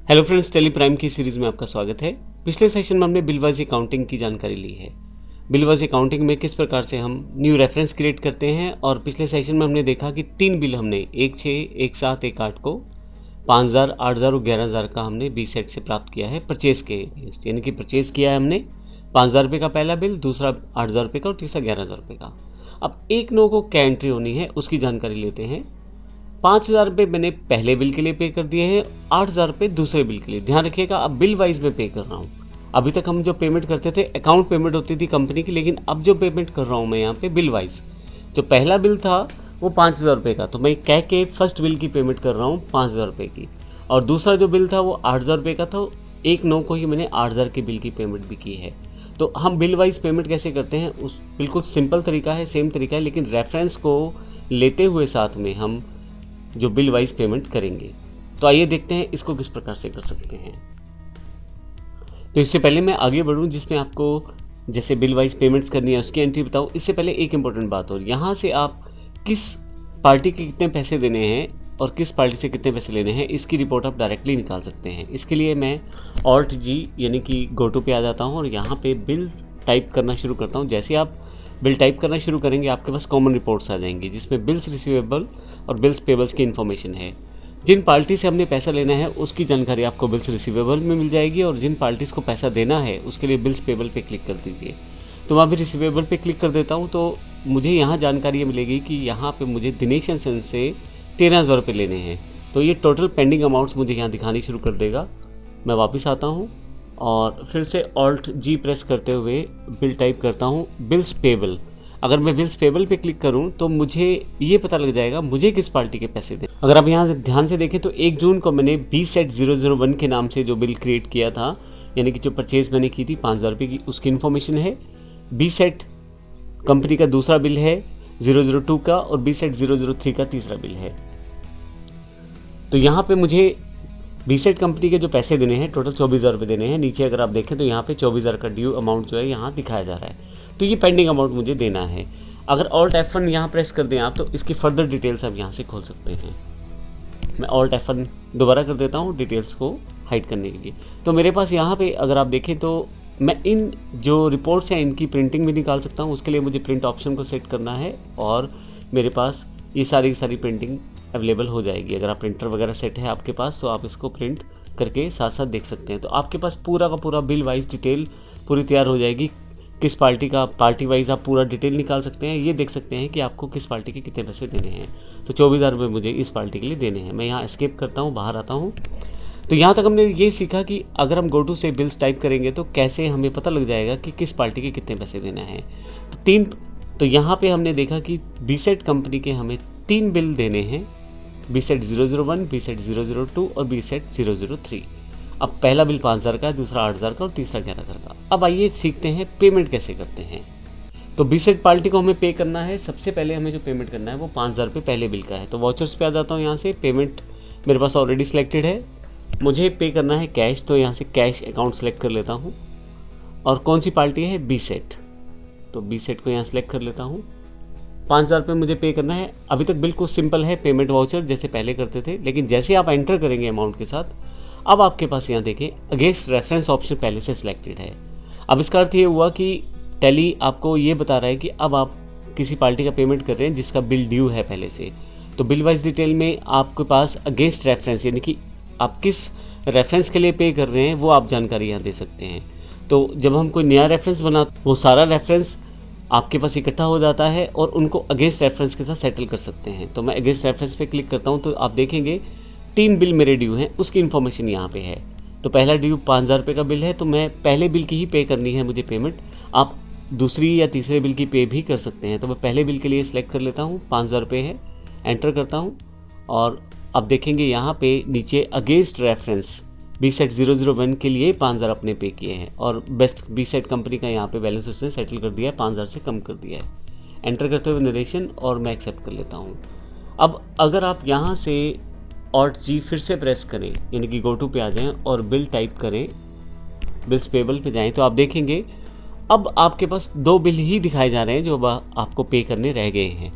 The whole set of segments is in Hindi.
हेलो फ्रेंड्स, टेली प्राइम की सीरीज़ में आपका स्वागत है। पिछले सेशन में हमने बिल वाइज अकाउंटिंग की जानकारी ली है। बिल वाइज अकाउंटिंग में किस प्रकार से हम न्यू रेफरेंस क्रिएट करते हैं, और पिछले सेशन में हमने देखा कि 3 बिल हमने 1/6, 1/7, 1/8 को 5,000, 8,000 और 11,000 का हमने बी सेट से प्राप्त किया है परचेज के, यानी कि परचेज किया है हमने 5,000 रुपये का पहला बिल, दूसरा 8,000 रुपये का और तीसरा 11,000 रुपये का। अब 1/9 को क्या एंट्री होनी है उसकी जानकारी लेते हैं। 5,000 रुपये मैंने पहले बिल के लिए पे कर दिए हैं, 8,000 रुपये दूसरे बिल के लिए। ध्यान रखिएगा, अब बिल वाइज में पे कर रहा हूँ। अभी तक हम जो पेमेंट करते थे अकाउंट पेमेंट होती थी कंपनी की, लेकिन अब जो पेमेंट कर रहा हूँ मैं यहाँ पे बिल वाइज। जो पहला बिल था वो 5,000 रुपये का, तो मैं कह के फर्स्ट बिल की पेमेंट कर रहा हूँ 5,000 रुपये की, और दूसरा जो बिल था वो 8,000 रुपये का था। 1/9 को ही मैंने 8,000 के बिल की पेमेंट भी की है। तो हम बिल वाइज पेमेंट कैसे करते हैं, उस बिल्कुल सिंपल तरीका है, सेम तरीका है, लेकिन रेफरेंस को लेते हुए साथ में हम जो बिल वाइज पेमेंट करेंगे। तो आइए देखते हैं इसको किस प्रकार से कर सकते हैं। तो इससे पहले मैं आगे बढ़ूं, जिसमें आपको जैसे बिल वाइज पेमेंट्स करनी है उसकी एंट्री बताऊं, इससे पहले एक इंपॉर्टेंट बात और, यहाँ से आप किस पार्टी के कितने पैसे देने हैं और किस पार्टी से कितने पैसे लेने हैं इसकी रिपोर्ट आप डायरेक्टली निकाल सकते हैं। इसके लिए मैं ऑल्ट जी यानी कि गोटू पे आ जाता हूँ और यहाँ पे बिल टाइप करना शुरू करता हूँ। जैसे आप बिल टाइप करना शुरू करेंगे आपके पास कॉमन रिपोर्ट्स आ जाएंगी, जिसमें बिल्स रिसीवेबल और बिल्स पेबल्स की इन्फॉर्मेशन है। जिन पार्टी से हमने पैसा लेना है उसकी जानकारी आपको बिल्स रिसीवेबल में मिल जाएगी, और जिन पार्टीज़ को पैसा देना है उसके लिए बिल्स पेबल पे क्लिक कर दीजिए। तो मैं अभी रिसीवेबल पे क्लिक कर देता हूँ, तो मुझे यहाँ जानकारी मिलेगी कि यहाँ पे मुझे दिनेश एंड सन से 13,000 रुपये लेने हैं। तो ये टोटल पेंडिंग अमाउंट्स मुझे यहाँ दिखानी शुरू कर देगा। मैं वापस आता हूँ और फिर से ऑल्ट जी प्रेस करते हुए बिल टाइप करता हूँ बिल्स पेबल। अगर मैं बिल्स पेबल पे क्लिक करूं तो मुझे ये पता लग जाएगा मुझे किस पार्टी के पैसे दें। अगर आप यहाँ से ध्यान से देखें तो 1 जून को मैंने B-Set-001 के नाम से जो बिल क्रिएट किया था, यानी कि जो परचेज मैंने की थी 5,000 रुपये की, उसकी इन्फॉर्मेशन है। B-Set कंपनी का दूसरा बिल है 002 का, और B-Set-003 का तीसरा बिल है। तो यहाँ पे मुझे B-Set कंपनी के जो पैसे देने हैं टोटल 24,000 रुपये देने हैं। नीचे अगर आप देखें तो यहाँ पे 24,000 का ड्यू अमाउंट जो है यहाँ दिखाया जा रहा है। तो ये पेंडिंग अमाउंट मुझे देना है। अगर ऑल्ट F1 यहाँ प्रेस कर दें आप तो इसकी फर्दर डिटेल्स आप यहाँ से खोल सकते हैं। मैं ऑल्ट F1 दोबारा कर देता हूँ डिटेल्स को हाइड करने के लिए। तो मेरे पास यहाँ पे अगर आप देखें तो मैं इन जो रिपोर्ट्स हैं इनकी प्रिंटिंग भी निकाल सकता हूँ। उसके लिए मुझे प्रिंट ऑप्शन को सेट करना है और मेरे पास ये सारी प्रिंटिंग अवेलेबल हो जाएगी। अगर आप प्रिंटर वगैरह सेट है आपके पास तो आप इसको प्रिंट करके साथ साथ देख सकते हैं। तो आपके पास पूरा का पूरा बिल वाइज डिटेल पूरी तैयार हो जाएगी। किस पार्टी का, पार्टी वाइज आप पूरा डिटेल निकाल सकते हैं। ये देख सकते हैं कि आपको किस पार्टी के कितने पैसे देने हैं। तो 24,000 रुपये मुझे इस पार्टी के लिए देने हैं। मैं यहाँ एस्केप करता हूँ, बाहर आता हूँ। तो यहाँ तक हमने ये सीखा कि अगर हम गोटू से बिल्स टाइप करेंगे तो कैसे हमें पता लग जाएगा कि किस पार्टी के कितने पैसे देना है। तो यहाँ पे हमने देखा कि B-Set कंपनी के हमें 3 बिल देने हैं, B-Set-001, B-Set-002 और B-Set-003। अब पहला बिल 5,000 का है, दूसरा 8,000 का और तीसरा 11,000 का। अब आइए सीखते हैं पेमेंट कैसे करते हैं। तो B-Set पार्टी को हमें पे करना है। सबसे पहले हमें जो पेमेंट करना है वो 5,000 रुपये पहले बिल का है। तो वॉचर्स पे आ जाता हूँ। यहाँ से पेमेंट मेरे पास ऑलरेडी सिलेक्टेड है, मुझे पे करना है कैश। तो यहाँ से कैश अकाउंट सेलेक्ट कर लेता हूँ, और कौन सी पार्टी है, B-Set। तो B-Set को यहाँ सेलेक्ट कर लेता हूँ। 5,000 रुपये मुझे पे करना है। अभी तक बिल्कुल सिंपल है, पेमेंट वाउचर जैसे पहले करते थे, लेकिन जैसे आप एंटर करेंगे अमाउंट के साथ, अब आपके पास यहाँ देखें अगेंस्ट रेफरेंस ऑप्शन पहले से सिलेक्टेड है। अब इसका अर्थ ये हुआ कि टैली आपको ये बता रहा है कि अब आप किसी पार्टी का पेमेंट कर रहे हैं जिसका बिल ड्यू है पहले से। तो बिल वाइज डिटेल में आपके पास अगेंस्ट रेफरेंस, यानी कि आप किस रेफरेंस के लिए पे कर रहे हैं वो आप जानकारी यहाँ दे सकते हैं। तो जब हम कोई नया रेफरेंस बना, वो सारा रेफरेंस आपके पास इकट्ठा हो जाता है और उनको अगेंस्ट रेफरेंस के साथ सेटल कर सकते हैं। तो मैं अगेंस्ट रेफरेंस पे क्लिक करता हूँ तो आप देखेंगे 3 बिल मेरे ड्यू हैं, उसकी इन्फॉर्मेशन यहाँ पे है। तो पहला ड्यू 5,000 रुपये का बिल है, तो मैं पहले बिल की ही पे करनी है मुझे पेमेंट। आप दूसरी या तीसरे बिल की पे भी कर सकते हैं। तो मैं पहले बिल के लिए सिलेक्ट कर लेता हूँ, 5,000 रुपये है, एंटर करता हूँ। और अब देखेंगे यहाँ पे नीचे अगेंस्ट रेफरेंस B-Set-001 के लिए 5,000 अपने पे किए हैं, और बेस्ट B-Set कंपनी का यहाँ पे बैलेंस उसने सेटल कर दिया है, 5,000 से कम कर दिया है। एंटर करते हुए नरेशन, और मैं एक्सेप्ट कर लेता हूँ। अब अगर आप यहाँ से ऑल्ट जी फिर से प्रेस करें, यानी कि गोटू पे आ जाएं और बिल टाइप करें, बिल्स पेबल पे जाएं, तो आप देखेंगे अब आपके पास 2 बिल ही दिखाए जा रहे हैं जो आपको पे करने रह गए हैं।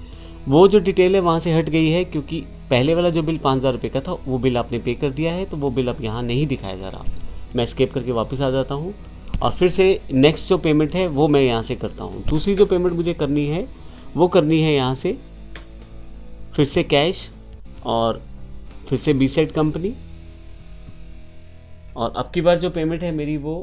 वो जो डिटेल है वहाँ से हट गई है, क्योंकि पहले वाला जो बिल 5,000 रुपये का था वो बिल आपने पे कर दिया है, तो वो बिल अब यहाँ नहीं दिखाया जा रहा। मैं एस्केप करके वापस आ जाता हूँ और फिर से नेक्स्ट जो पेमेंट है वो मैं यहाँ से करता हूँ। दूसरी जो पेमेंट मुझे करनी है वो करनी है यहाँ से फिर से कैश और फिर से बीसेट कंपनी, और अब की बार जो पेमेंट है मेरी वो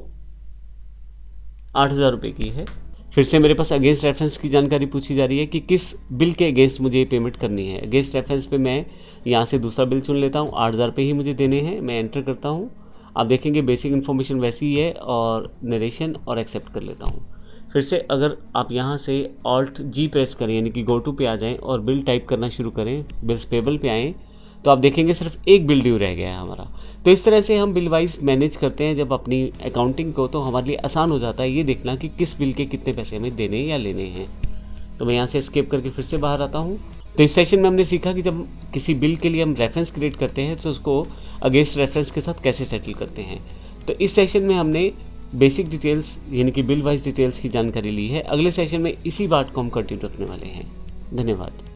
8,000 रुपये की है। फिर से मेरे पास अगेंस्ट रेफरेंस की जानकारी पूछी जा रही है कि किस बिल के अगेंस्ट मुझे ये पेमेंट करनी है। अगेंस्ट रेफरेंस पे मैं यहाँ से दूसरा बिल चुन लेता हूँ, 8,000 रुपये ही मुझे देने हैं। मैं एंटर करता हूँ। आप देखेंगे बेसिक इन्फॉर्मेशन वैसी ही है और नरेशन और एक्सेप्ट कर लेता हूँ। फिर से अगर आप यहाँ से ऑल्ट जी प्रेस करें यानी कि गो टू पे आ जाएं और बिल टाइप करना शुरू करें, बिल्स पेबल पे आएँ, तो आप देखेंगे सिर्फ एक बिल ड्यू रह गया है हमारा। तो इस तरह से हम बिल वाइज मैनेज करते हैं जब अपनी अकाउंटिंग को, तो हमारे लिए आसान हो जाता है ये देखना कि किस बिल के कितने पैसे हमें देने या लेने हैं। तो मैं यहाँ से एस्केप करके फिर से बाहर आता हूँ। तो इस सेशन में हमने सीखा कि जब किसी बिल के लिए हम रेफरेंस क्रिएट करते हैं तो उसको अगेंस्ट रेफरेंस के साथ कैसे सेटल करते हैं। तो इस सेशन में हमने बेसिक डिटेल्स यानी कि बिल वाइज डिटेल्स की जानकारी ली है। अगले सेशन में इसी बात को हम कंटिन्यू रखने वाले हैं। धन्यवाद।